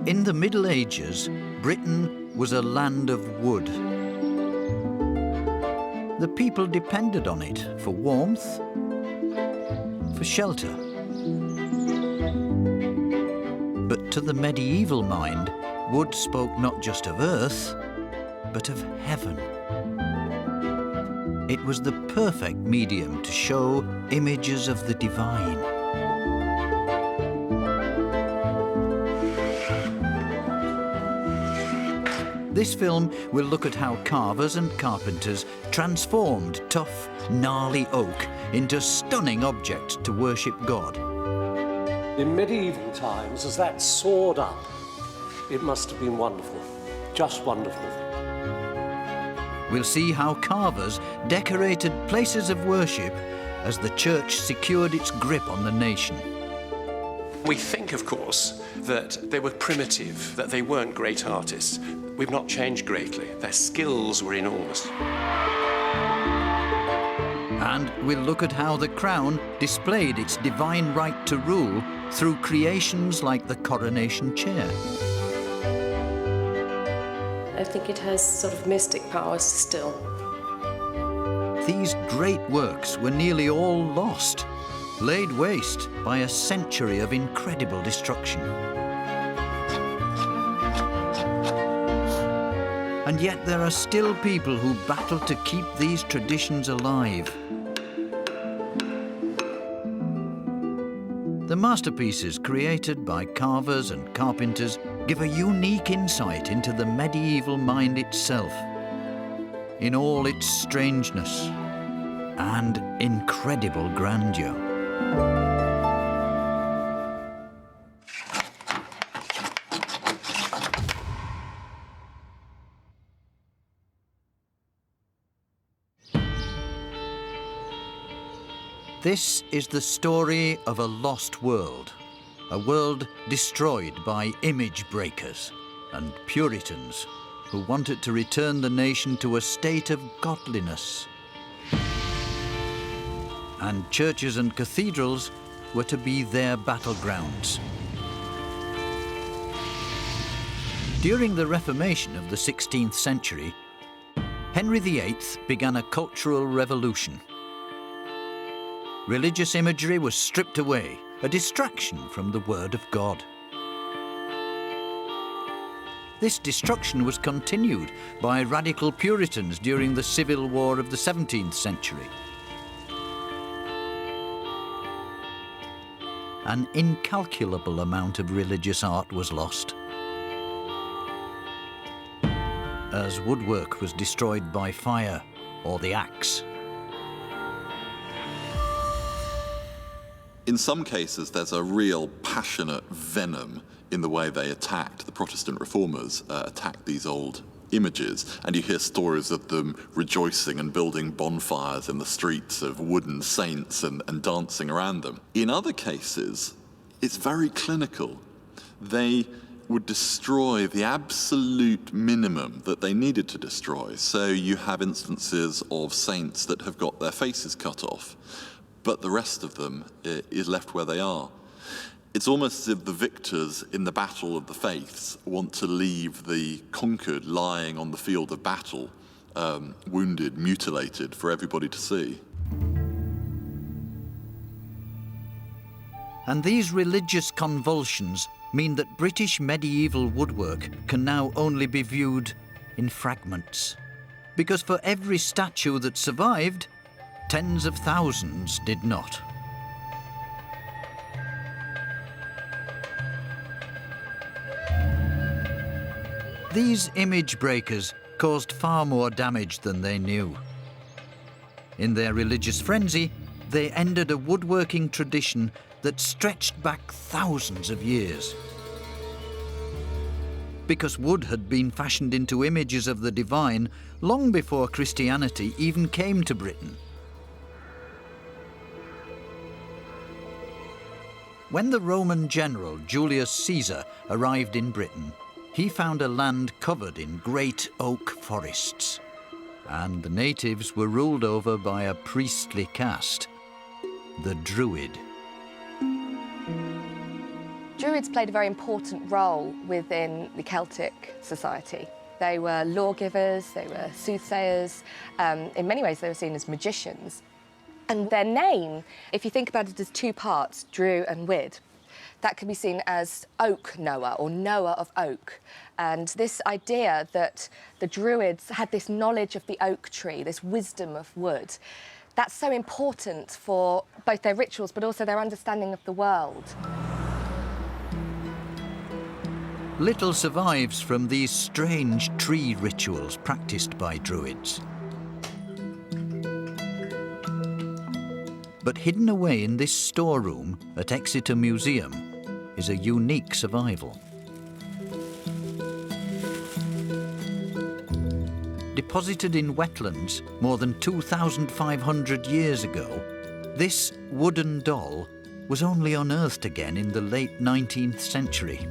In the Middle Ages, Britain was a land of wood. The people depended on it for warmth, for shelter. But to the medieval mind, wood spoke not just of earth, but of heaven. It was the perfect medium to show images of the divine. This film will look at how carvers and carpenters transformed tough, gnarly oak into stunning objects to worship God. In medieval times, as that soared up, it must have been wonderful, just wonderful. We'll see how carvers decorated places of worship as the church secured its grip on the nation. We think, of course, that they were primitive, that they weren't great artists. We've not changed greatly. Their skills were enormous. And we'll look at how the crown displayed its divine right to rule through creations like the coronation chair. I think it has sort of mystic powers still. These great works were nearly all lost, laid waste by a century of incredible destruction. And yet there are still people who battle to keep these traditions alive. The masterpieces created by carvers and carpenters give a unique insight into the medieval mind itself, in all its strangeness and incredible grandeur. This is the story of a lost world, a world destroyed by image breakers and Puritans who wanted to return the nation to a state of godliness. And churches and cathedrals were to be their battlegrounds. During the Reformation of the 16th century, Henry VIII began a cultural revolution. Religious imagery was stripped away, a distraction from the Word of God. This destruction was continued by radical Puritans during the Civil War of the 17th century. An incalculable amount of religious art was lost, as woodwork was destroyed by fire or the axe. In some cases, there's a real passionate venom in the way they attacked, the Protestant reformers attacked these old images, and you hear stories of them rejoicing and building bonfires in the streets of wooden saints and dancing around them. In other cases, it's very clinical. They would destroy the absolute minimum that they needed to destroy. So you have instances of saints that have got their faces cut off, but the rest of them is left where they are. It's almost as if the victors in the battle of the faiths want to leave the conquered lying on the field of battle, wounded, mutilated, for everybody to see. And these religious convulsions mean that British medieval woodwork can now only be viewed in fragments. Because for every statue that survived, tens of thousands did not. These image breakers caused far more damage than they knew. In their religious frenzy, they ended a woodworking tradition that stretched back thousands of years. Because wood had been fashioned into images of the divine long before Christianity even came to Britain. When the Roman general Julius Caesar arrived in Britain, he found a land covered in great oak forests, and the natives were ruled over by a priestly caste, the Druid. Druids played a very important role within the Celtic society. They were lawgivers, they were soothsayers. In many ways, they were seen as magicians. And their name, if you think about it as two parts, Dru and Wyd, that can be seen as oak knower or knower of oak. And this idea that the Druids had this knowledge of the oak tree, this wisdom of wood, that's so important for both their rituals but also their understanding of the world. Little survives from these strange tree rituals practiced by Druids. But hidden away in this storeroom at Exeter Museum is a unique survival. Deposited in wetlands more than 2,500 years ago, this wooden doll was only unearthed again in the late 19th century.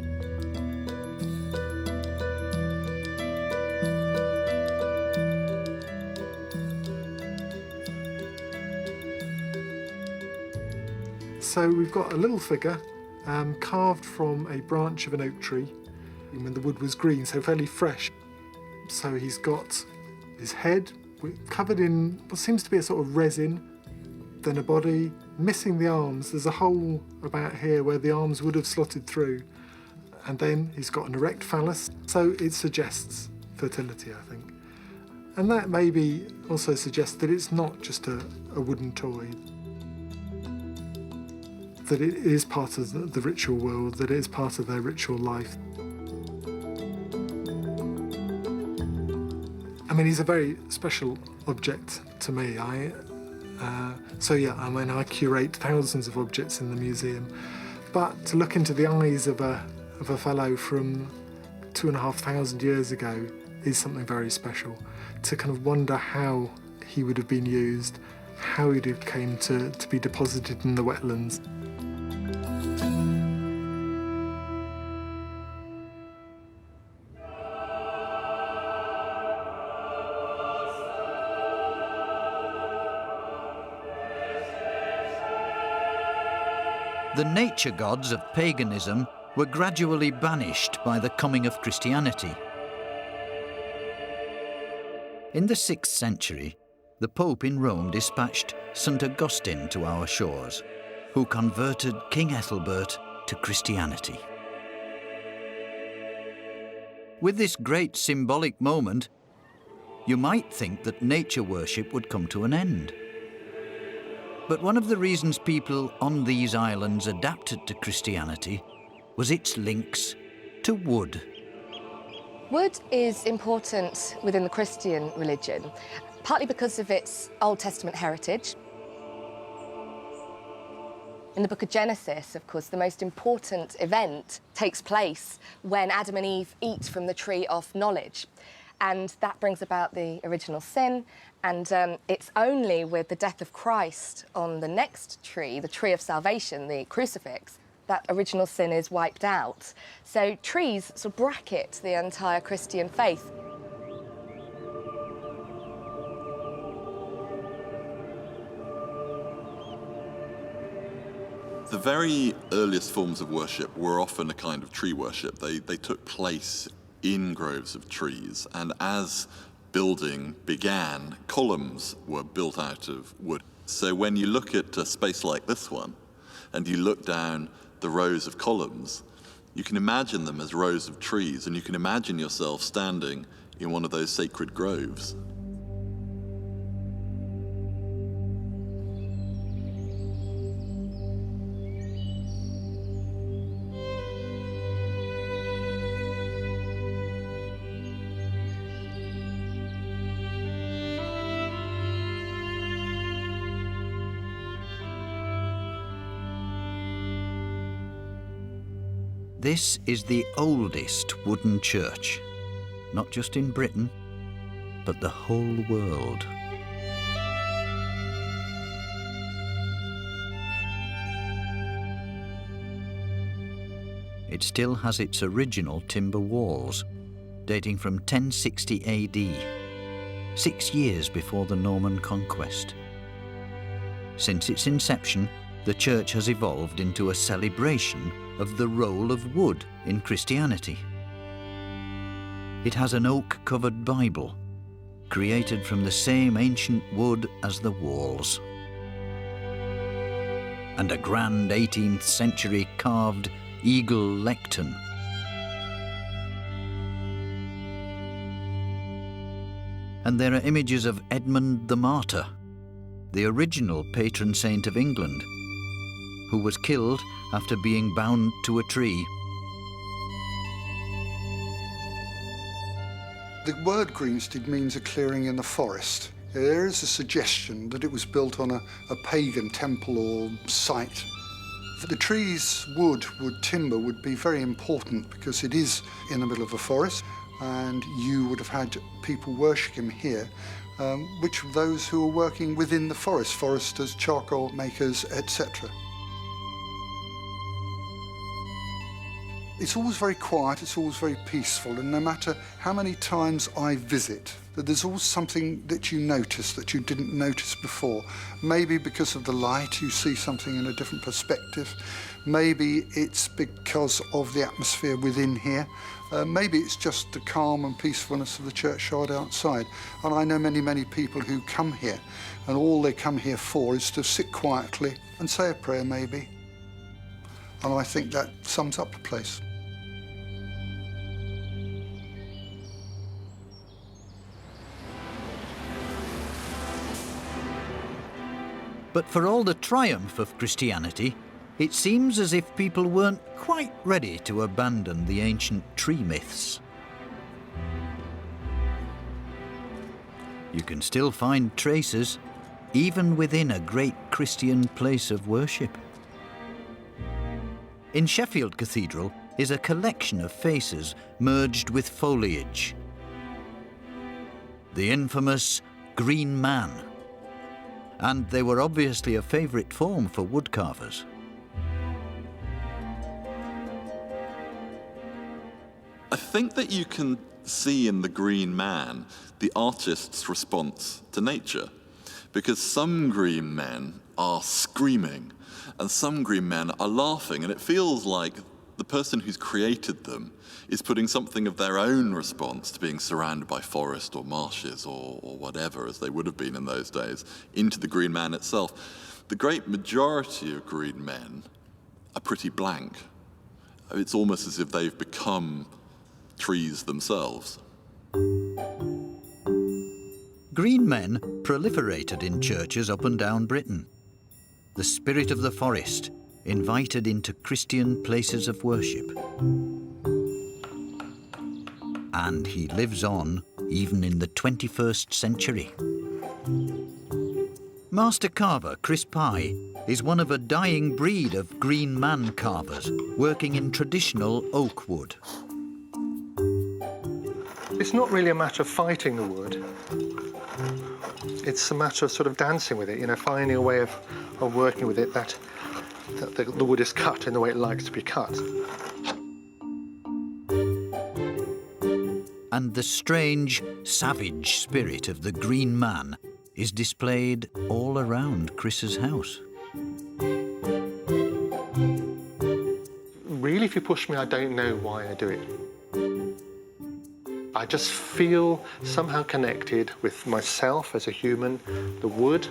So we've got a little figure carved from a branch of an oak tree when the wood was green, so fairly fresh. So he's got his head covered in what seems to be a sort of resin, then a body, missing the arms. There's a hole about here where the arms would have slotted through. And then he's got an erect phallus, so it suggests fertility, I think. And that maybe also suggests that it's not just a wooden toy, that it is part of the ritual world, that it is part of their ritual life. I mean, he's a very special object to me. I curate thousands of objects in the museum, but to look into the eyes of a fellow from 2,500 years ago is something very special. To kind of wonder how he would have been used, how he came to be deposited in the wetlands. The nature gods of paganism were gradually banished by the coming of Christianity. In the 6th century, the Pope in Rome dispatched St. Augustine to our shores, who converted King Ethelbert to Christianity. With this great symbolic moment, you might think that nature worship would come to an end. But one of the reasons people on these islands adapted to Christianity was its links to wood. Wood is important within the Christian religion, partly because of its Old Testament heritage. In the book of Genesis, of course, the most important event takes place when Adam and Eve eat from the tree of knowledge. And that brings about the original sin. And it's only with the death of Christ on the next tree, the tree of salvation, the crucifix, that original sin is wiped out. So trees sort of bracket the entire Christian faith. The very earliest forms of worship were often a kind of tree worship. They took place in groves of trees, and as building began, columns were built out of wood. So when you look at a space like this one, and you look down the rows of columns, you can imagine them as rows of trees, and you can imagine yourself standing in one of those sacred groves. This is the oldest wooden church, not just in Britain, but the whole world. It still has its original timber walls, dating from 1060 AD, 6 years before the Norman conquest. Since its inception, the church has evolved into a celebration of the role of wood in Christianity. It has an oak-covered Bible, created from the same ancient wood as the walls, and a grand 18th century carved eagle lectern. And there are images of Edmund the Martyr, the original patron saint of England, who was killed after being bound to a tree. The word Greenstead means a clearing in the forest. There is a suggestion that it was built on a pagan temple or site. For the trees, wood timber would be very important because it is in the middle of a forest, and you would have had people worshipping here, which were those who were working within the forest, foresters, charcoal makers, etc. It's always very quiet, it's always very peaceful, and no matter how many times I visit, there's always something that you notice that you didn't notice before. Maybe because of the light, you see something in a different perspective. Maybe it's because of the atmosphere within here. Maybe it's just the calm and peacefulness of the churchyard outside. And I know many, many people who come here, and all they come here for is to sit quietly and say a prayer, maybe. And I think that sums up the place. But for all the triumph of Christianity, it seems as if people weren't quite ready to abandon the ancient tree myths. You can still find traces, even within a great Christian place of worship. In Sheffield Cathedral is a collection of faces merged with foliage. The infamous Green Man. And they were obviously a favourite form for woodcarvers. I think that you can see in the Green Man the artist's response to nature, because some green men are screaming and some green men are laughing, and it feels like the person who's created them is putting something of their own response to being surrounded by forest or marshes or whatever, as they would have been in those days, into the Green Man itself. The great majority of green men are pretty blank. It's almost as if they've become trees themselves. Green men proliferated in churches up and down Britain. The spirit of the forest invited into Christian places of worship. And he lives on even in the 21st century. Master carver Chris Pye is one of a dying breed of Green Man carvers working in traditional oak wood. It's not really a matter of fighting the wood. It's a matter of sort of dancing with it, you know, finding a way of working with it that the wood is cut in the way it likes to be cut. And the strange, savage spirit of the Green Man is displayed all around Chris's house. Really, if you push me, I don't know why I do it. I just feel somehow connected with myself as a human, the wood,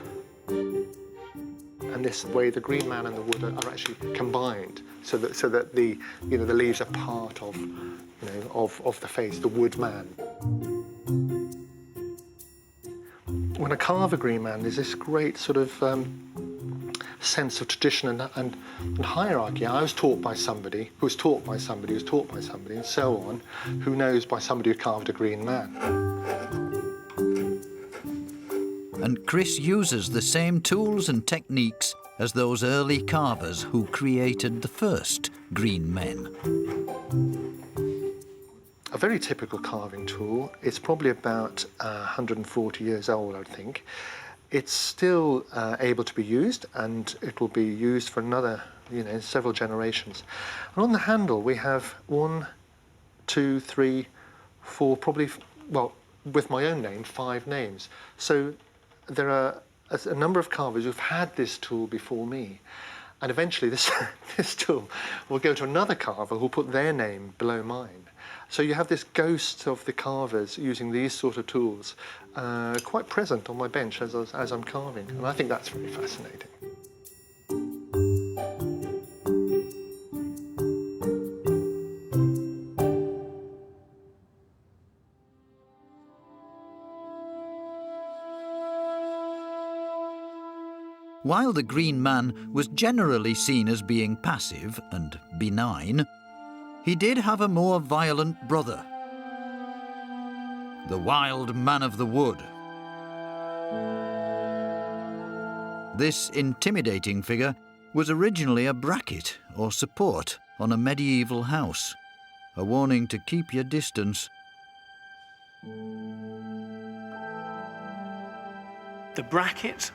and this way the Green Man and the wood are actually combined, so that the the leaves are part of of the face, the wood man. When I carve a Green Man, there's this great sort of sense of tradition and hierarchy. I was taught by somebody, who was taught by somebody, who was taught by somebody, and so on, who knows by somebody who carved a Green Man. And Chris uses the same tools and techniques as those early carvers who created the first Green Men. A very typical carving tool. It's probably about 140 years old, I think. It's still able to be used, and it will be used for another, several generations. And on the handle, we have 1, 2, 3, 4, probably, well, with my own name, 5 names. So there are a number of carvers who've had this tool before me, And eventually this, this tool will go to another carver who'll put their name below mine. So you have this ghost of the carvers using these sort of tools quite present on my bench as I'm carving. And I think that's really fascinating. While the Green Man was generally seen as being passive and benign, he did have a more violent brother, the Wild Man of the Wood. This intimidating figure was originally a bracket or support on a medieval house, a warning to keep your distance. The bracket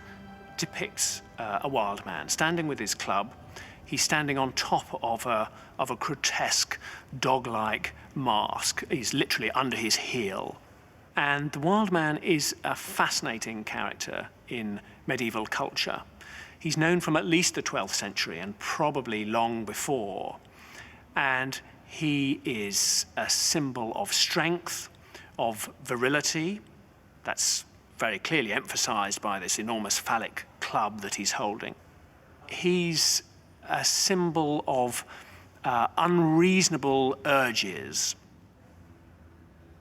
depicts a wild man standing with his club. He's standing on top of a grotesque, dog-like mask. He's literally under his heel. And the wild man is a fascinating character in medieval culture. He's known from at least the 12th century and probably long before. And he is a symbol of strength, of virility. That's very clearly emphasized by this enormous phallic club that he's holding. He's a symbol of unreasonable urges.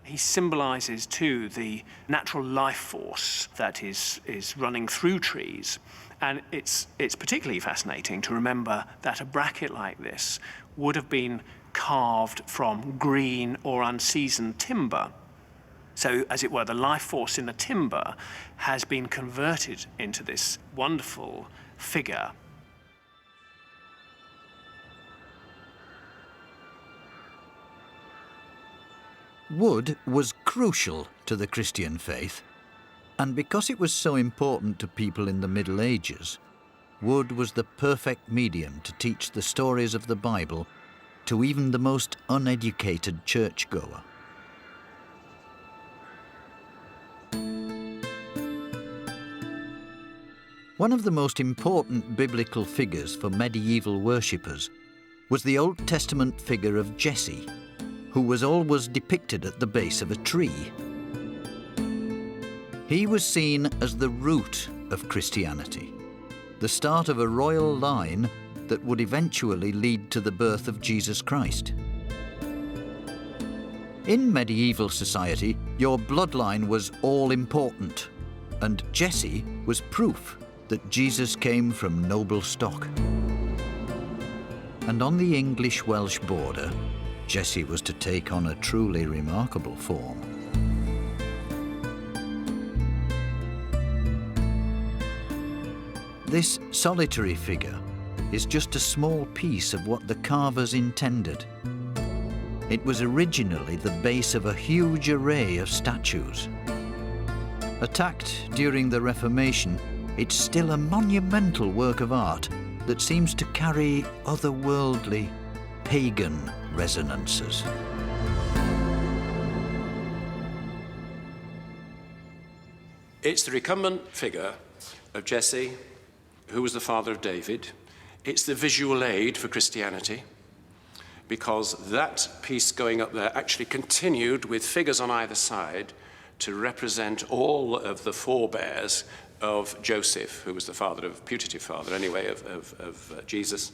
He symbolizes, too, the natural life force that is running through trees. And it's particularly fascinating to remember that a bracket like this would have been carved from green or unseasoned timber. So, as it were, the life force in the timber has been converted into this wonderful figure. Wood was crucial to the Christian faith, and because it was so important to people in the Middle Ages, wood was the perfect medium to teach the stories of the Bible to even the most uneducated churchgoer. One of the most important biblical figures for medieval worshippers was the Old Testament figure of Jesse, who was always depicted at the base of a tree. He was seen as the root of Christianity, the start of a royal line that would eventually lead to the birth of Jesus Christ. In medieval society, your bloodline was all important, and Jesse was proof that Jesus came from noble stock. And on the English-Welsh border, Jesse was to take on a truly remarkable form. This solitary figure is just a small piece of what the carvers intended. It was originally the base of a huge array of statues. Attacked during the Reformation, it's still a monumental work of art that seems to carry otherworldly, pagan resonances. It's the recumbent figure of Jesse, who was the father of David. It's the visual aid for Christianity, because that piece going up there actually continued with figures on either side to represent all of the forebears of Joseph, who was the father of, putative father anyway, of Jesus.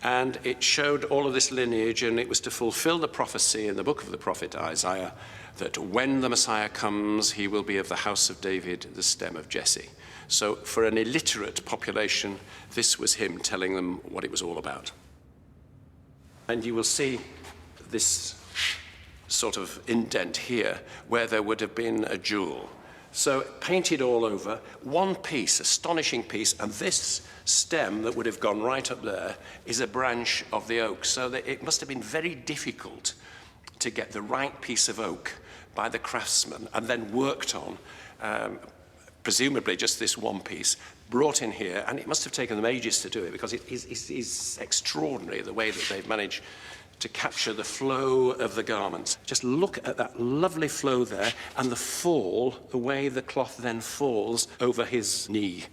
And it showed all of this lineage, and it was to fulfill the prophecy in the book of the prophet Isaiah that when the Messiah comes, he will be of the house of David, the stem of Jesse. So for an illiterate population, this was him telling them what it was all about. And you will see this sort of indent here where there would have been a jewel. So painted all over, one piece, astonishing piece, and this stem that would have gone right up there is a branch of the oak. So that it must have been very difficult to get the right piece of oak by the craftsman and then worked on, presumably just this one piece, brought in here, and it must have taken them ages to do it because it is extraordinary the way that they've managed to capture the flow of the garments. Just look at that lovely flow there and the fall, the way the cloth then falls over his knee.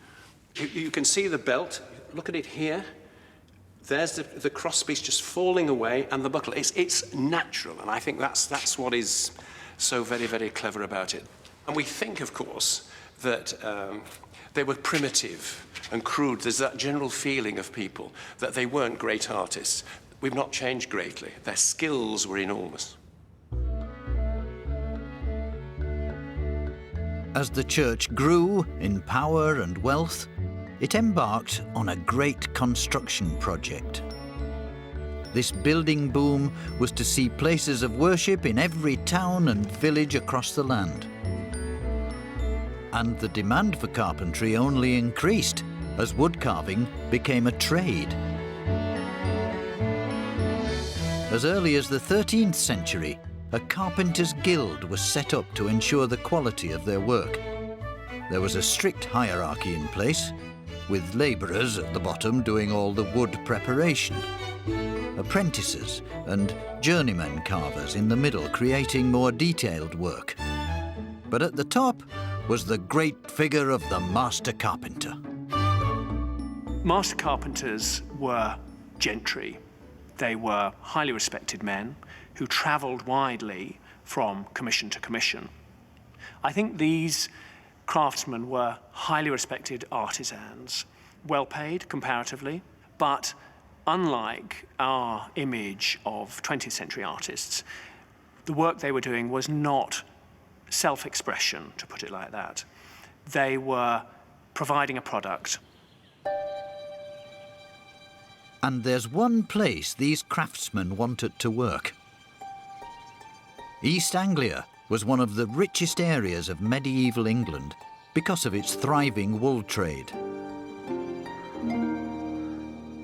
You can see the belt. Look at it here. There's the crosspiece just falling away, and the buckle. It's natural, and I think that's what is so very, very clever about it. And we think, of course, that they were primitive and crude. There's that general feeling of people that they weren't great artists. We've not changed greatly. Their skills were enormous. As the church grew in power and wealth, it embarked on a great construction project. This building boom was to see places of worship in every town and village across the land. And the demand for carpentry only increased as wood carving became a trade. As early as the 13th century, a carpenters' guild was set up to ensure the quality of their work. There was a strict hierarchy in place, with labourers at the bottom doing all the wood preparation, apprentices and journeymen carvers in the middle creating more detailed work. But at the top was the great figure of the master carpenter. Master carpenters were gentry. They were highly respected men who travelled widely from commission to commission. I think these craftsmen were highly respected artisans, well paid comparatively, but unlike our image of 20th century artists, the work they were doing was not self-expression, to put it like that. They were providing a product. And there's one place these craftsmen wanted to work. East Anglia was one of the richest areas of medieval England because of its thriving wool trade.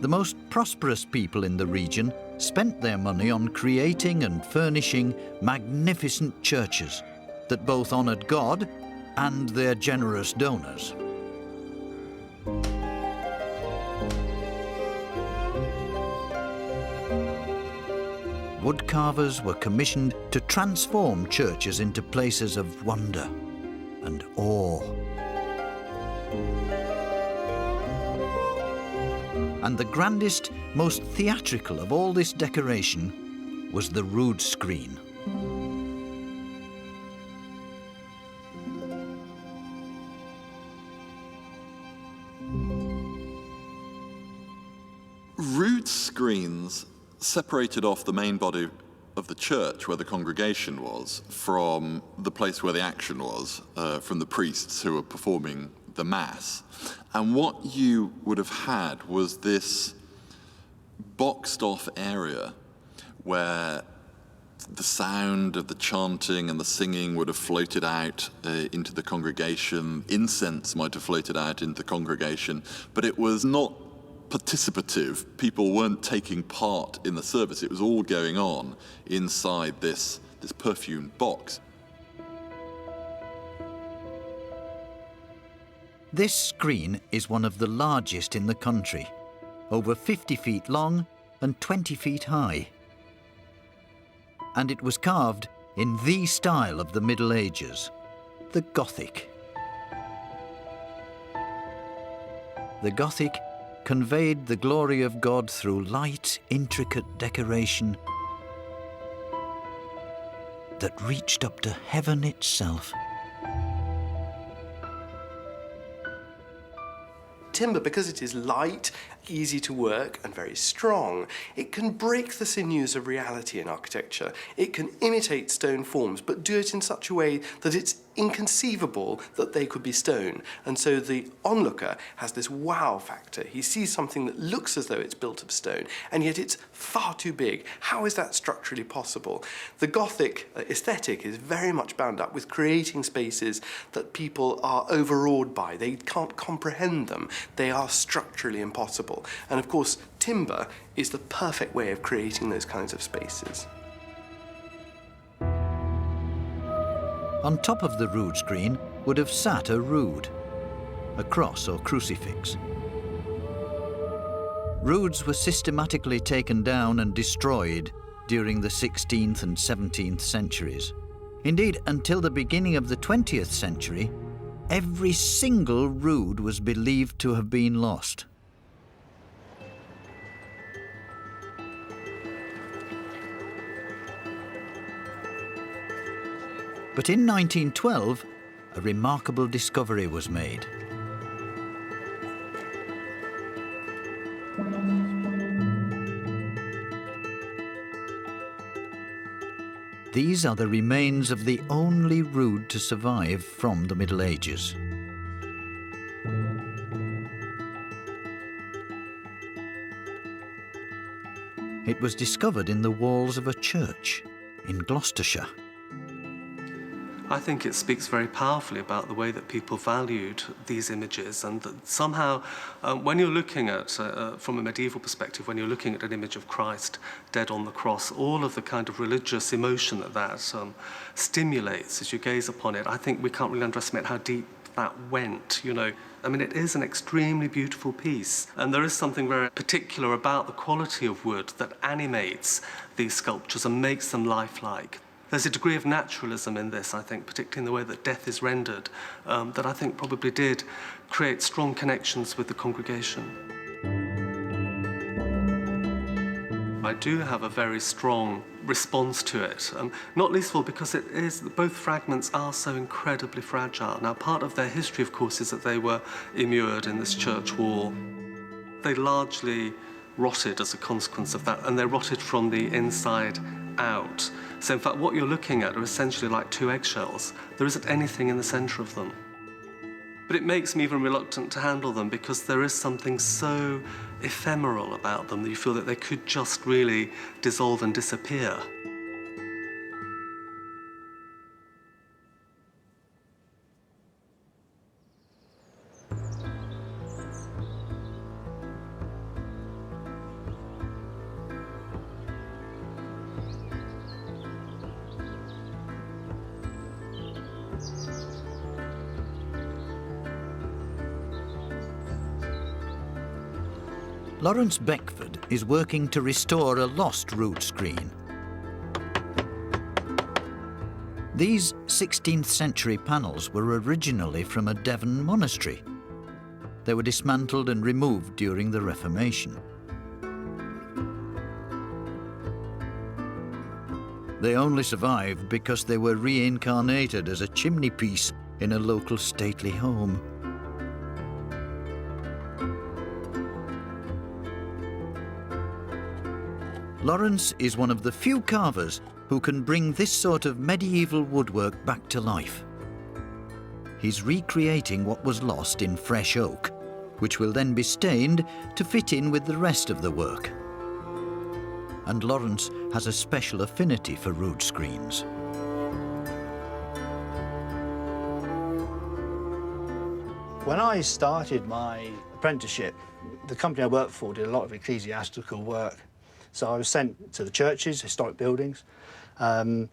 The most prosperous people in the region spent their money on creating and furnishing magnificent churches that both honoured God and their generous donors. Woodcarvers were commissioned to transform churches into places of wonder and awe. And the grandest, most theatrical of all this decoration was the rood screen. Rood screens separated off the main body of the church where the congregation was from the place where the action was, from the priests who were performing the mass. And what you would have had was this boxed off area where the sound of the chanting and the singing would have floated out into the congregation. Incense might have floated out into the congregation, but it was not participative. People weren't taking part in the service. It was all going on inside this perfumed box. This screen is one of the largest in the country, over 50 feet long and 20 feet high. And it was carved in the style of the Middle Ages, the Gothic. The Gothic conveyed the glory of God through light, intricate decoration that reached up to heaven itself. Timber, because it is light, easy to work and very strong, it can break the sinews of reality in architecture. It can imitate stone forms, but do it in such a way that it's inconceivable that they could be stone. And so the onlooker has this wow factor. He sees something that looks as though it's built of stone, and yet it's far too big. How is that structurally possible? The Gothic aesthetic is very much bound up with creating spaces that people are overawed by. They can't comprehend them. They are structurally impossible. And of course, timber is the perfect way of creating those kinds of spaces. On top of the rood screen would have sat a rood, a cross or crucifix. Roods were systematically taken down and destroyed during the 16th and 17th centuries. Indeed, until the beginning of the 20th century, every single rood was believed to have been lost. But in 1912, a remarkable discovery was made. These are the remains of the only rood to survive from the Middle Ages. It was discovered in the walls of a church in Gloucestershire. I think it speaks very powerfully about the way that people valued these images, and that somehow, when you're looking at, from a medieval perspective, when you're looking at an image of Christ dead on the cross, all of the kind of religious emotion that stimulates as you gaze upon it, I think we can't really underestimate how deep that went, you know. I mean, it is an extremely beautiful piece, and there is something very particular about the quality of wood that animates these sculptures and makes them lifelike. There's a degree of naturalism in this, I think, particularly in the way that death is rendered, that I think probably did create strong connections with the congregation. I do have a very strong response to it, not least of all because it is, both fragments are so incredibly fragile. Now, part of their history, of course, is that they were immured in this church wall. They largely rotted as a consequence of that, and they rotted from the inside out. So in fact, what you're looking at are essentially like two eggshells. There isn't anything in the center of them. But it makes me even reluctant to handle them because there is something so ephemeral about them that you feel that they could just really dissolve and disappear. Lawrence Beckford is working to restore a lost rood screen. These 16th century panels were originally from a Devon monastery. They were dismantled and removed during the Reformation. They only survived because they were reincarnated as a chimney piece in a local stately home. Lawrence is one of the few carvers who can bring this sort of medieval woodwork back to life. He's recreating what was lost in fresh oak, which will then be stained to fit in with the rest of the work. And Lawrence has a special affinity for rood screens. When I started my apprenticeship, the company I worked for did a lot of ecclesiastical work. So I was sent to the churches, historic buildings, and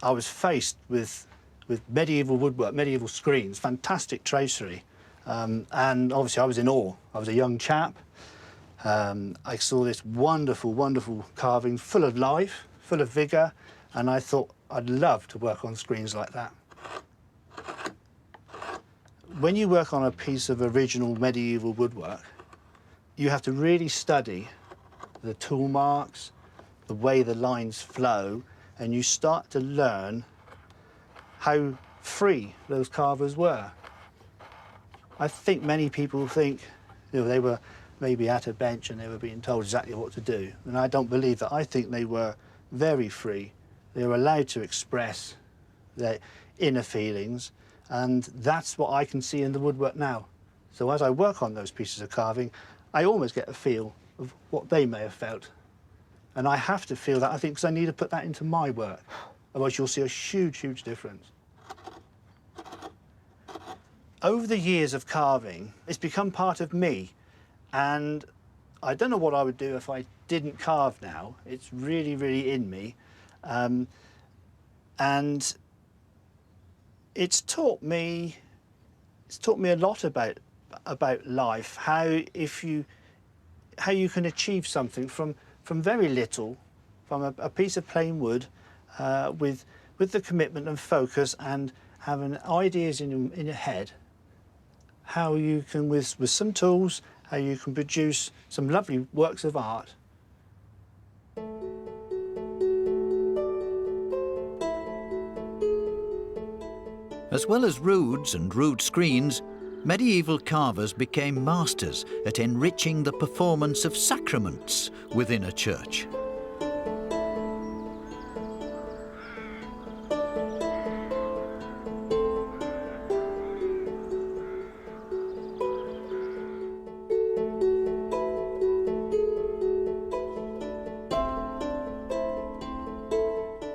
I was faced with medieval woodwork, medieval screens, fantastic tracery, and obviously I was in awe. I was a young chap. I saw this wonderful, wonderful carving, full of life, full of vigour, and I thought I'd love to work on screens like that. When you work on a piece of original medieval woodwork, you have to really study the tool marks, the way the lines flow, and you start to learn how free those carvers were. I think many people think, you know, they were maybe at a bench and they were being told exactly what to do, and I don't believe that. I think they were very free. They were allowed to express their inner feelings, and that's what I can see in the woodwork now. So as I work on those pieces of carving, I almost get a feel of what they may have felt. And I have to feel that, I think, because I need to put that into my work. Otherwise you'll see a huge, huge difference. Over the years of carving, it's become part of me. And I don't know what I would do if I didn't carve now. It's really, really in me. And it's taught me a lot about life, how you can achieve something from very little, from a piece of plain wood, with the commitment and focus and having ideas in your head, how you can, with some tools, how you can produce some lovely works of art. As well as roods and rood screens, medieval carvers became masters at enriching the performance of sacraments within a church.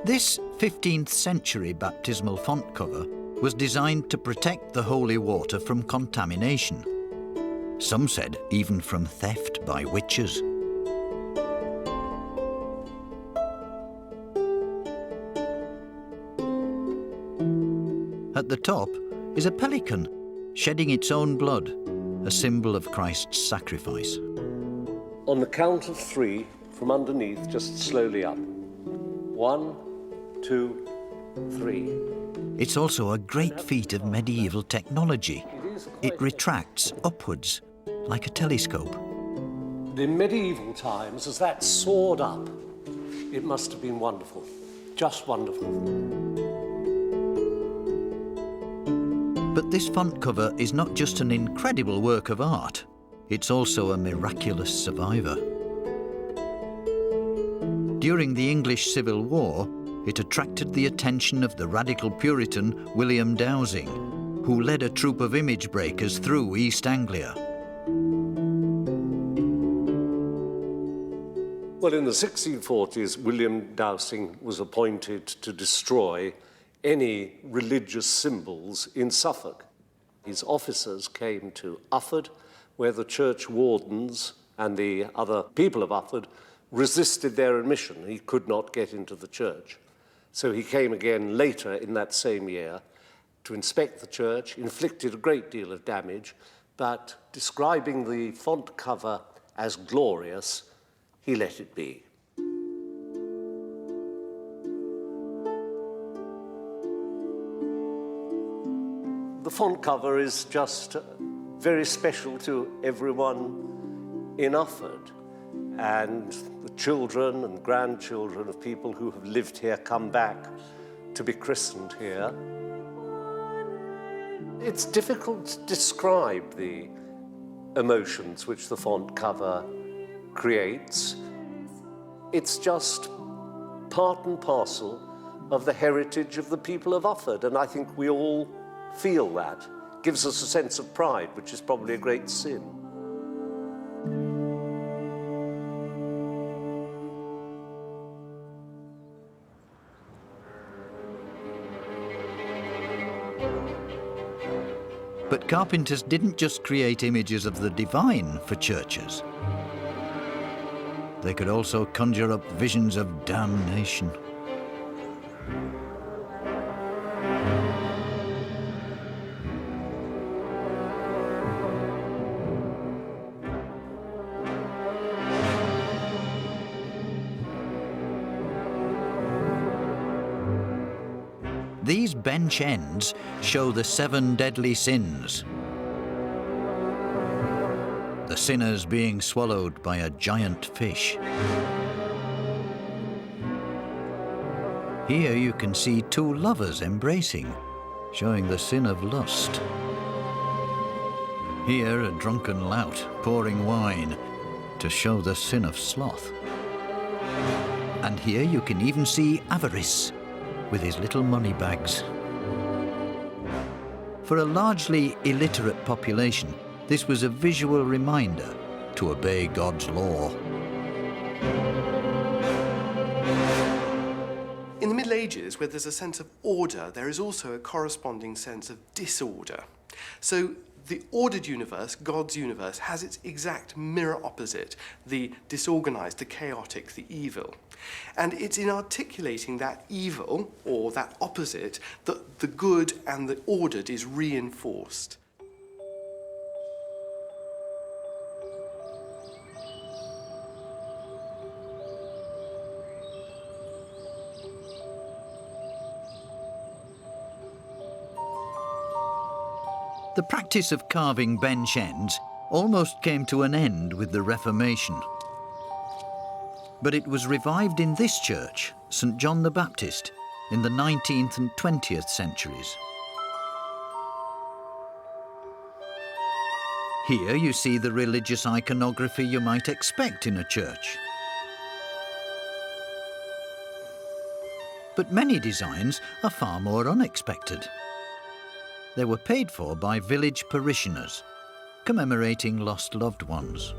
This 15th century baptismal font cover was designed to protect the holy water from contamination. Some said even from theft by witches. At the top is a pelican shedding its own blood, a symbol of Christ's sacrifice. On the count of 3, from underneath, just slowly up. 1, 2, 3. It's also a great feat of medieval technology. It retracts upwards, like a telescope. In medieval times, as that soared up, it must have been wonderful, just wonderful. But this font cover is not just an incredible work of art, it's also a miraculous survivor. During the English Civil War, it attracted the attention of the radical Puritan William Dowsing, who led a troop of image breakers through East Anglia. Well, in the 1640s, William Dowsing was appointed to destroy any religious symbols in Suffolk. His officers came to Ufford, where the church wardens and the other people of Ufford resisted their admission. He could not get into the church. So he came again later in that same year to inspect the church, inflicted a great deal of damage, but describing the font cover as glorious, he let it be. The font cover is just very special to everyone in Ufford, and the children and grandchildren of people who have lived here come back to be christened here. It's difficult to describe the emotions which the font cover creates. It's just part and parcel of the heritage of the people of Ufford, and I think we all feel that. Gives us a sense of pride, which is probably a great sin. But carpenters didn't just create images of the divine for churches. They could also conjure up visions of damnation. These bench ends show the 7 deadly sins. The sinners being swallowed by a giant fish. Here you can see 2 lovers embracing, showing the sin of lust. Here a drunken lout pouring wine to show the sin of sloth. And here you can even see avarice with his little money bags. For a largely illiterate population, this was a visual reminder to obey God's law. In the Middle Ages, where there's a sense of order, there is also a corresponding sense of disorder. So the ordered universe, God's universe, has its exact mirror opposite, the disorganized, the chaotic, the evil. And it's in articulating that evil, or that opposite, that the good and the ordered is reinforced. The practice of carving bench ends almost came to an end with the Reformation. But it was revived in this church, St. John the Baptist, in the 19th and 20th centuries. Here you see the religious iconography you might expect in a church. But many designs are far more unexpected. They were paid for by village parishioners, commemorating lost loved ones.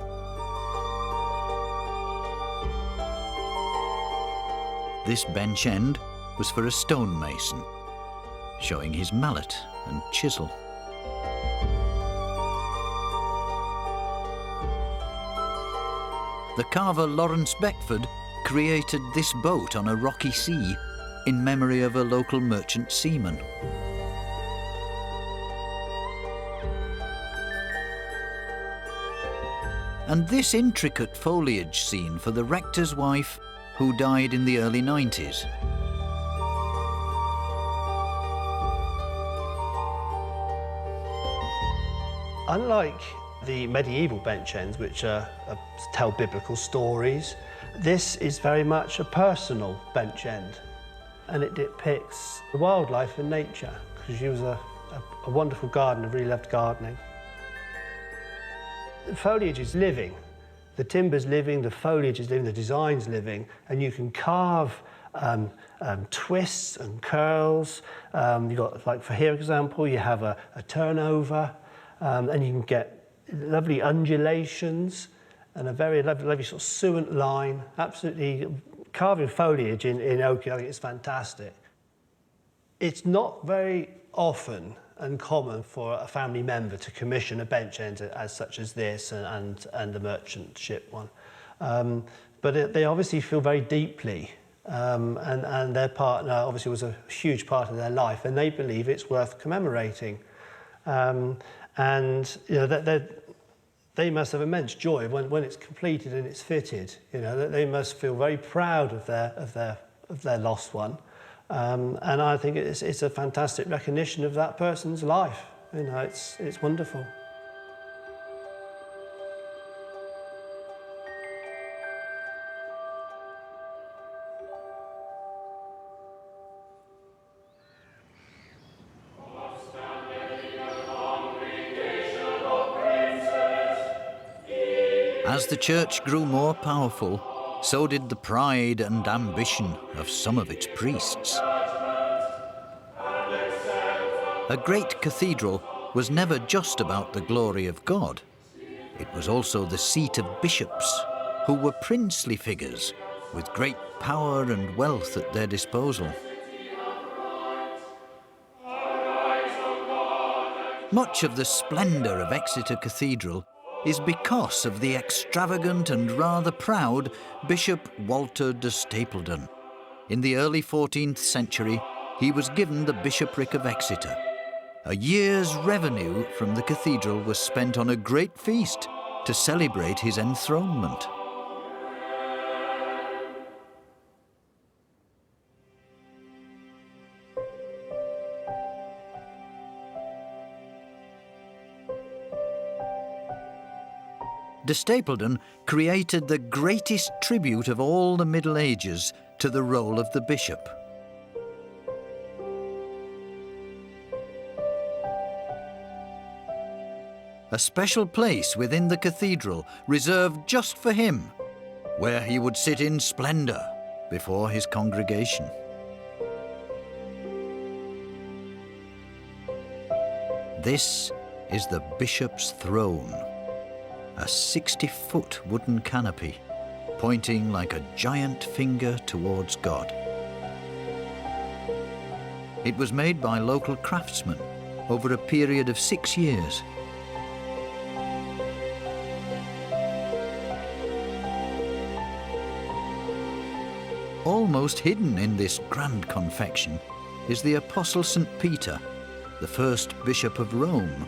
This bench end was for a stonemason, showing his mallet and chisel. The carver Lawrence Beckford created this boat on a rocky sea in memory of a local merchant seaman. And this intricate foliage scene for the rector's wife who died in the early 90s. Unlike the medieval bench ends, which tell biblical stories, this is very much a personal bench end, and it depicts the wildlife and nature, because she was a wonderful gardener, really loved gardening. The foliage is living, the timber's living, the foliage is living, the design's living, and you can carve twists and curls. You've got, like for here example, you have a turnover, and you can get lovely undulations and a very lovely sort of suent line. Absolutely, carving foliage in oak, I think it's fantastic. It's not very often uncommon for a family member to commission a bench end as such as this and the merchant ship one. But they obviously feel very deeply, and their partner obviously was a huge part of their life, and they believe it's worth commemorating. And you know, they must have immense joy when it's completed and it's fitted. You know, they must feel very proud of their lost one. And I think it's a fantastic recognition of that person's life. You know, it's wonderful. As the church grew more powerful, so did the pride and ambition of some of its priests. A great cathedral was never just about the glory of God. It was also the seat of bishops, who were princely figures with great power and wealth at their disposal. Much of the splendour of Exeter Cathedral is because of the extravagant and rather proud Bishop Walter de Stapledon. In the early 14th century, he was given the bishopric of Exeter. A year's revenue from the cathedral was spent on a great feast to celebrate his enthronement. De Stapledon created the greatest tribute of all the Middle Ages to the role of the bishop. A special place within the cathedral reserved just for him, where he would sit in splendour before his congregation. This is the bishop's throne. A 60-foot wooden canopy, pointing like a giant finger towards God. It was made by local craftsmen over a period of 6 years. Almost hidden in this grand confection is the Apostle St. Peter, the first bishop of Rome,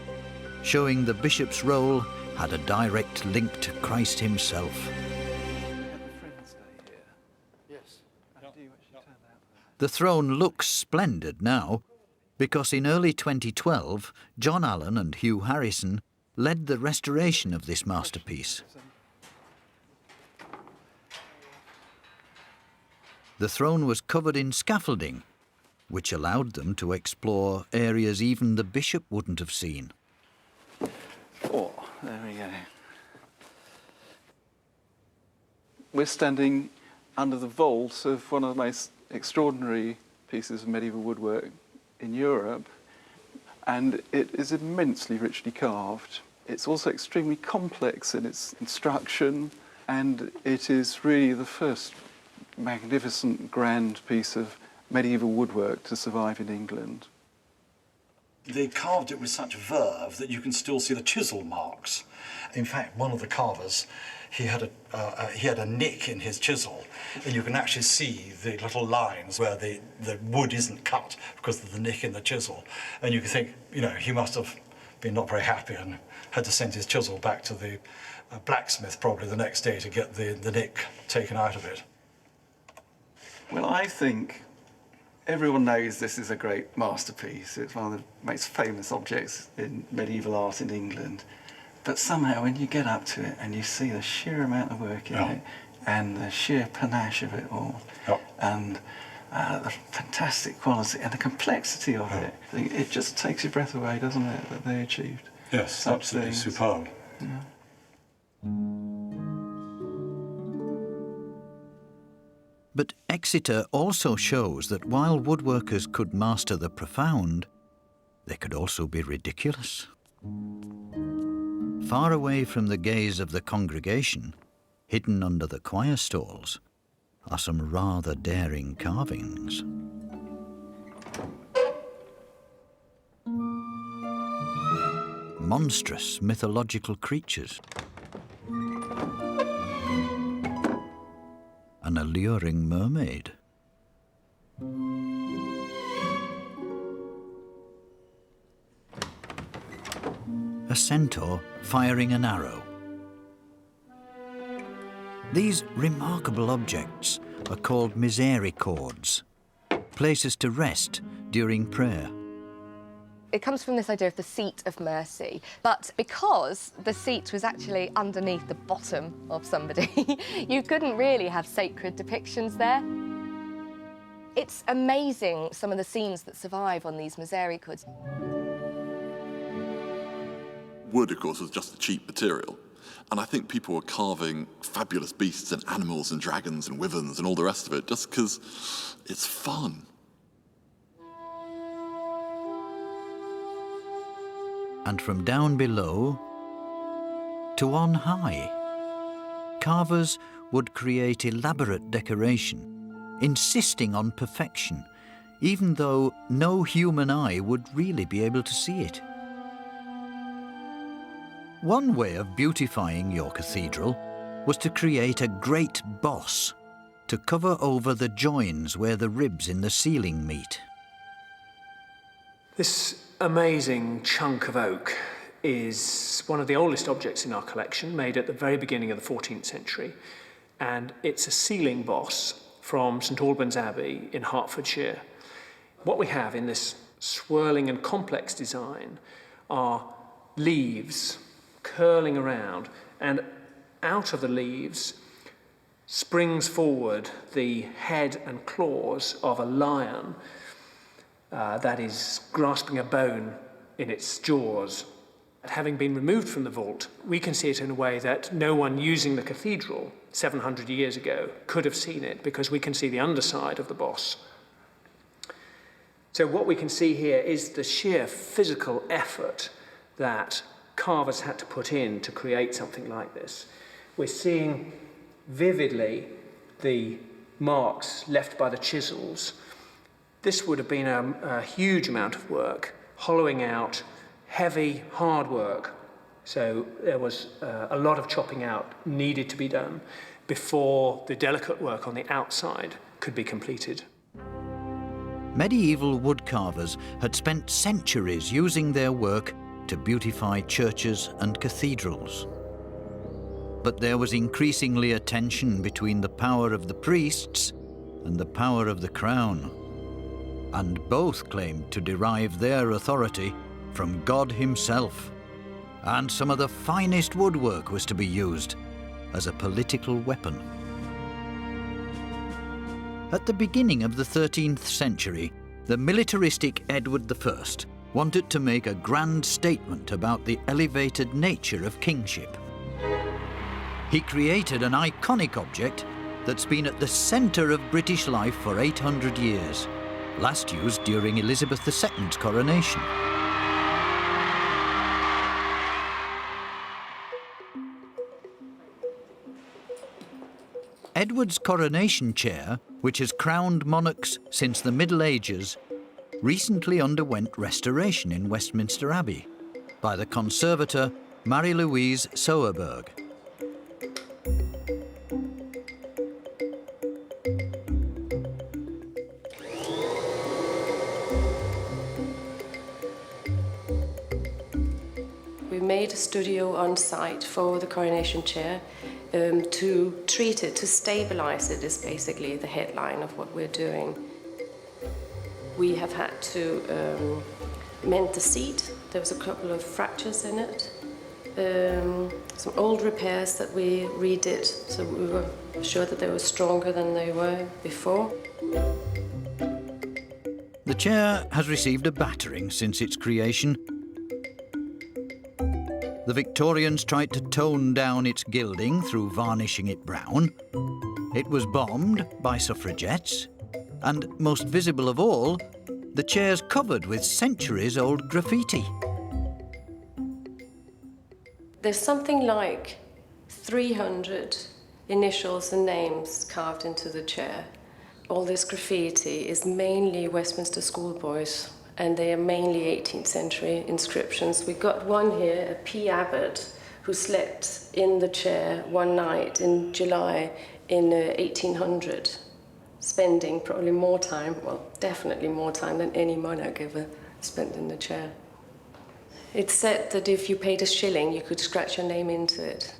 showing the bishop's role had a direct link to Christ himself. The throne looks splendid now, because in early 2012, John Allen and Hugh Harrison led the restoration of this masterpiece. The throne was covered in scaffolding, which allowed them to explore areas even the bishop wouldn't have seen. Oh. There we go. We're standing under the vault of one of the most extraordinary pieces of medieval woodwork in Europe, and it is immensely richly carved. It's also extremely complex in its construction, and it is really the first magnificent, grand piece of medieval woodwork to survive in England. They carved it with such verve that you can still see the chisel marks. In fact, one of the carvers, he had a nick in his chisel, and you can actually see the little lines where the wood isn't cut because of the nick in the chisel. And you can think, you know, he must have been not very happy and had to send his chisel back to the blacksmith probably the next day to get the nick taken out of it. Well, I think everyone knows this is a great masterpiece. It's one of the most famous objects in medieval art in England. But somehow when you get up to it and you see the sheer amount of work in it and the sheer panache of it all and the fantastic quality and the complexity of it, it just takes your breath away, doesn't it, that they achieved? Yes, absolutely superb. Yeah. But Exeter also shows that while woodworkers could master the profound, they could also be ridiculous. Far away from the gaze of the congregation, hidden under the choir stalls, are some rather daring carvings. Monstrous mythological creatures. An alluring mermaid. A centaur firing an arrow. These remarkable objects are called misericords, places to rest during prayer. It comes from this idea of the seat of mercy, but because the seat was actually underneath the bottom of somebody, you couldn't really have sacred depictions there. It's amazing some of the scenes that survive on these misericords. Wood, of course, was just a cheap material. And I think people were carving fabulous beasts and animals and dragons and wyverns and all the rest of it just because it's fun. And from down below to on high, carvers would create elaborate decoration, insisting on perfection, even though no human eye would really be able to see it. One way of beautifying your cathedral was to create a great boss to cover over the joins where the ribs in the ceiling meet. This amazing chunk of oak is one of the oldest objects in our collection, made at the very beginning of the 14th century. And it's a ceiling boss from St Albans Abbey in Hertfordshire. What we have in this swirling and complex design are leaves curling around, and out of the leaves springs forward the head and claws of a lion that is grasping a bone in its jaws. Having been removed from the vault, we can see it in a way that no one using the cathedral 700 years ago could have seen it, because we can see the underside of the boss. So what we can see here is the sheer physical effort that carvers had to put in to create something like this. We're seeing vividly the marks left by the chisels. This would have been a huge amount of work, hollowing out heavy, hard work. So there was a lot of chopping out needed to be done before the delicate work on the outside could be completed. Medieval woodcarvers had spent centuries using their work to beautify churches and cathedrals. But there was increasingly a tension between the power of the priests and the power of the crown, and both claimed to derive their authority from God himself, and some of the finest woodwork was to be used as a political weapon. At the beginning of the 13th century, the militaristic Edward I wanted to make a grand statement about the elevated nature of kingship. He created an iconic object that's been at the centre of British life for 800 years, last used during Elizabeth II's coronation. Edward's coronation chair, which has crowned monarchs since the Middle Ages, recently underwent restoration in Westminster Abbey by the conservator Marie-Louise Sauerberg. We made a studio on site for the coronation chair to treat it, to stabilize it, is basically the headline of what we're doing. We have had to mend the seat. There was a couple of fractures in it. Some old repairs that we redid, so we were sure that they were stronger than they were before. The chair has received a battering since its creation. The Victorians tried to tone down its gilding through varnishing it brown. It was bombed by suffragettes. And most visible of all, the chair's covered with centuries-old graffiti. There's something like 300 initials and names carved into the chair. All this graffiti is mainly Westminster schoolboys, and they are mainly 18th century inscriptions. We got one here, a P. Abbott, who slept in the chair one night in July in 1800, spending probably more time, well, definitely more time than any monarch ever spent in the chair. It's said that if you paid a shilling, you could scratch your name into it.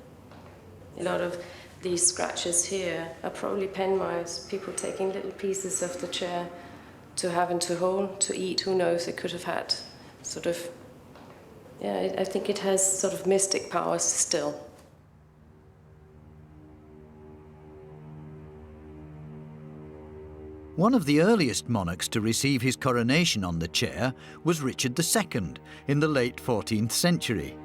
A lot of these scratches here are probably pen marks, people taking little pieces of the chair to have and to hold, to eat. Who knows, it could have had sort of, yeah, I think it has sort of mystic powers still. One of the earliest monarchs to receive his coronation on the chair was Richard II in the late 14th century.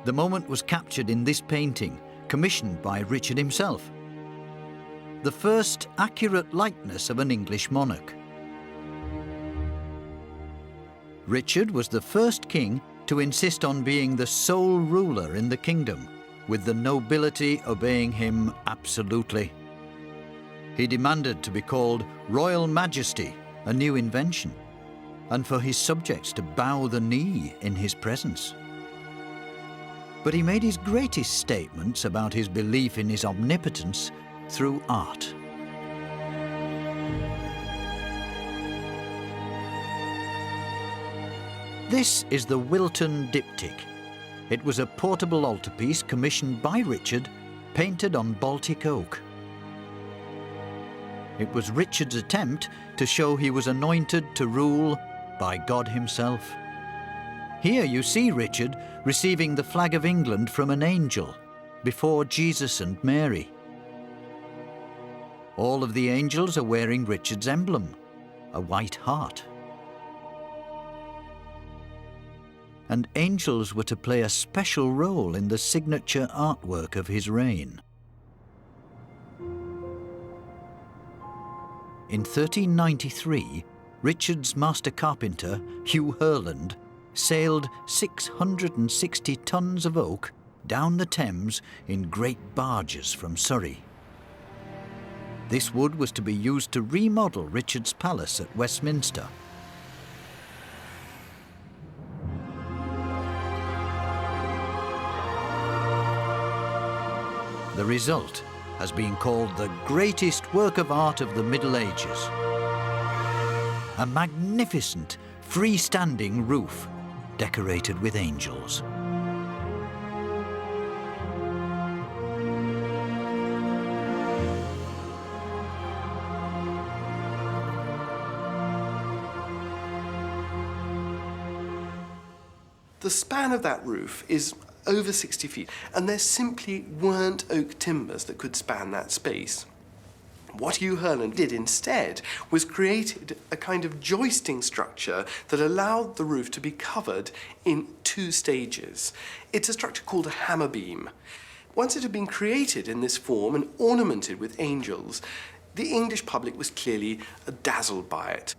The moment was captured in this painting, commissioned by Richard himself. The first accurate likeness of an English monarch. Richard was the first king to insist on being the sole ruler in the kingdom, with the nobility obeying him absolutely. He demanded to be called Royal Majesty, a new invention, and for his subjects to bow the knee in his presence. But he made his greatest statements about his belief in his omnipotence through art. This is the Wilton diptych. It was a portable altarpiece commissioned by Richard, painted on Baltic oak. It was Richard's attempt to show he was anointed to rule by God himself. Here you see Richard receiving the flag of England from an angel before Jesus and Mary. All of the angels are wearing Richard's emblem, a white heart. And angels were to play a special role in the signature artwork of his reign. In 1393, Richard's master carpenter, Hugh Herland, sailed 660 tons of oak down the Thames in great barges from Surrey. This wood was to be used to remodel Richard's palace at Westminster. The result has been called the greatest work of art of the Middle Ages. A magnificent, freestanding roof decorated with angels. The span of that roof is over 60 feet, and there simply weren't oak timbers that could span that space. What Hugh Herland did instead was created a kind of joisting structure that allowed the roof to be covered in 2 stages. It's a structure called a hammer beam. Once it had been created in this form and ornamented with angels, the English public was clearly dazzled by it.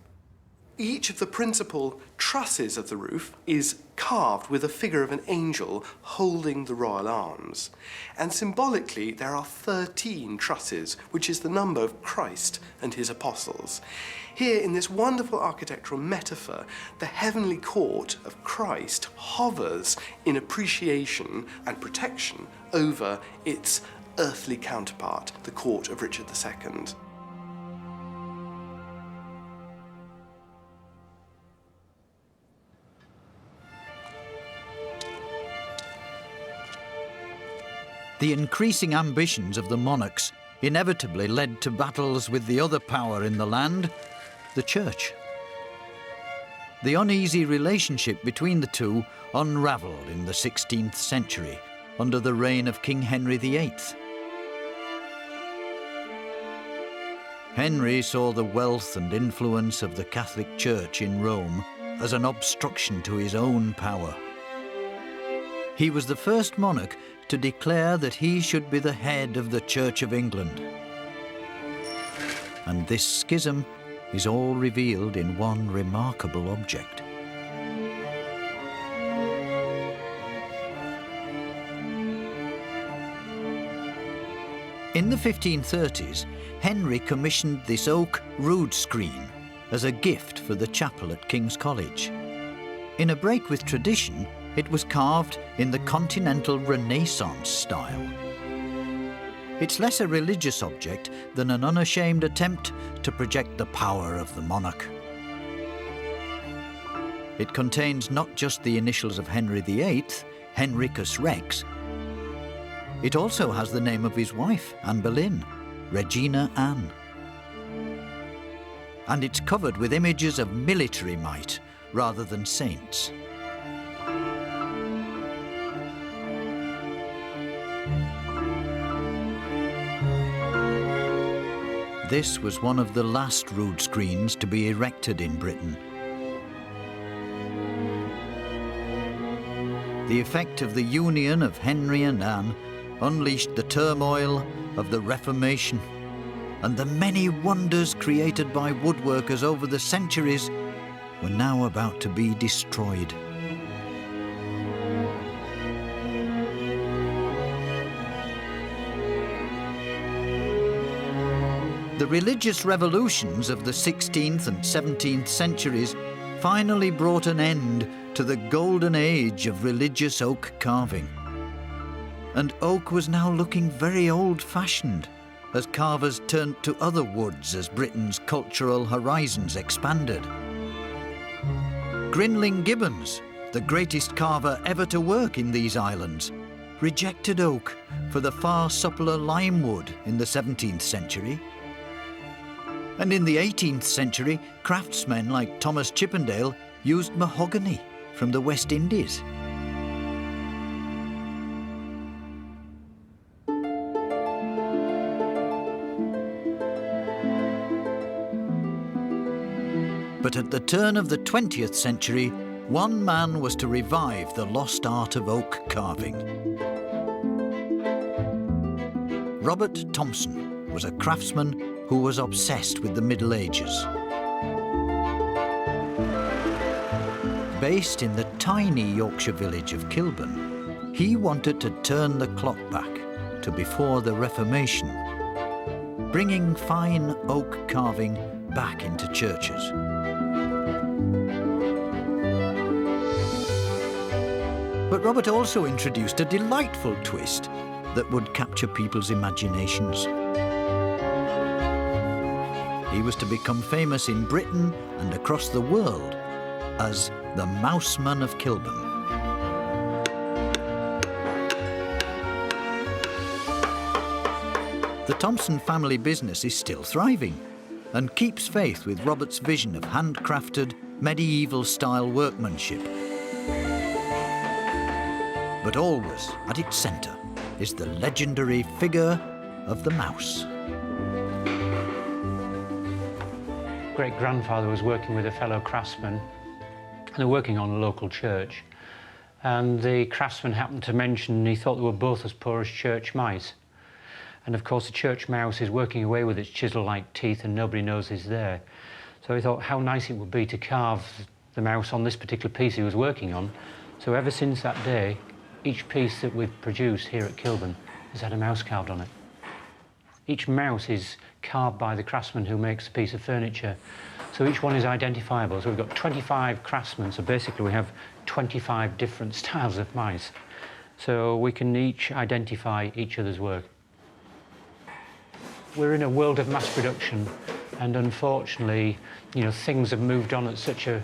Each of the principal trusses of the roof is carved with a figure of an angel holding the royal arms. And symbolically, there are 13 trusses, which is the number of Christ and his apostles. Here, in this wonderful architectural metaphor, the heavenly court of Christ hovers in appreciation and protection over its earthly counterpart, the court of Richard II. The increasing ambitions of the monarchs inevitably led to battles with the other power in the land, the Church. The uneasy relationship between the two unravelled in the 16th century under the reign of King Henry VIII. Henry saw the wealth and influence of the Catholic Church in Rome as an obstruction to his own power. He was the first monarch to declare that he should be the head of the Church of England. And this schism is all revealed in one remarkable object. In the 1530s, Henry commissioned this oak rood screen as a gift for the chapel at King's College. In a break with tradition, it was carved in the continental Renaissance style. It's less a religious object than an unashamed attempt to project the power of the monarch. It contains not just the initials of Henry VIII, Henricus Rex. It also has the name of his wife, Anne Boleyn, Regina Anne. And it's covered with images of military might rather than saints. This was one of the last rood screens to be erected in Britain. The effect of the union of Henry and Anne unleashed the turmoil of the Reformation, and the many wonders created by woodworkers over the centuries were now about to be destroyed. The religious revolutions of the 16th and 17th centuries finally brought an end to the golden age of religious oak carving. And oak was now looking very old-fashioned as carvers turned to other woods as Britain's cultural horizons expanded. Grinling Gibbons, the greatest carver ever to work in these islands, rejected oak for the far suppler lime wood in the 17th century. And in the 18th century, craftsmen like Thomas Chippendale used mahogany from the West Indies. But at the turn of the 20th century, one man was to revive the lost art of oak carving. Robert Thomson was a craftsman who was obsessed with the Middle Ages. Based in the tiny Yorkshire village of Kilburn, he wanted to turn the clock back to before the Reformation, bringing fine oak carving back into churches. But Robert also introduced a delightful twist that would capture people's imaginations. He was to become famous in Britain and across the world as the Mouseman of Kilburn. The Thomson family business is still thriving and keeps faith with Robert's vision of handcrafted, medieval-style workmanship. But always at its centre is the legendary figure of the mouse. great-grandfather was working with a fellow craftsman, and they were working on a local church. And the craftsman happened to mention he thought they were both as poor as church mice. And of course the church mouse is working away with its chisel-like teeth and nobody knows he's there. So he thought how nice it would be to carve the mouse on this particular piece he was working on. So ever since that day, each piece that we've produced here at Kilburn has had a mouse carved on it. Each mouse is carved by the craftsman who makes a piece of furniture. So each one is identifiable. So we've got 25 craftsmen, so basically we have 25 different styles of mice. So we can each identify each other's work. We're in a world of mass production, and unfortunately, things have moved on at such a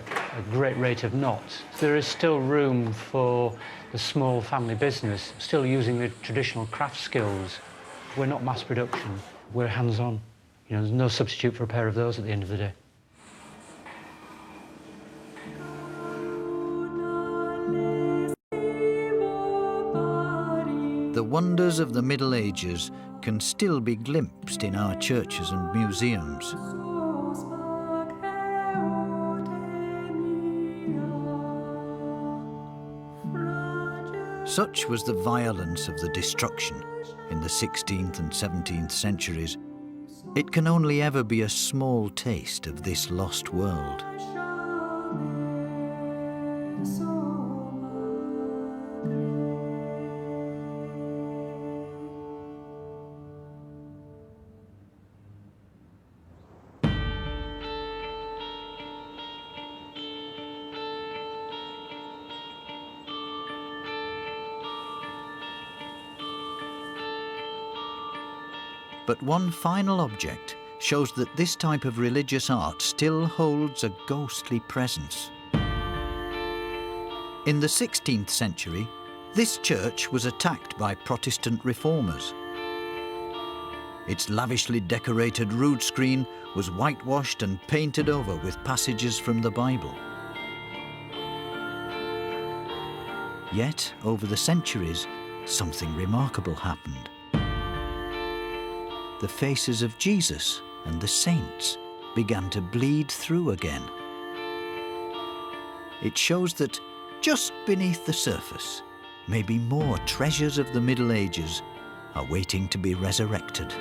great rate of knots. There is still room for the small family business, still using the traditional craft skills. We're not mass production, we're hands-on. There's no substitute for a pair of those at the end of the day. The wonders of the Middle Ages can still be glimpsed in our churches and museums. Such was the violence of the destruction in the 16th and 17th centuries. It can only ever be a small taste of this lost world. But one final object shows that this type of religious art still holds a ghostly presence. In the 16th century, this church was attacked by Protestant reformers. Its lavishly decorated rood screen was whitewashed and painted over with passages from the Bible. Yet, over the centuries, something remarkable happened. The faces of Jesus and the saints began to bleed through again. It shows that just beneath the surface, maybe more treasures of the Middle Ages are waiting to be resurrected.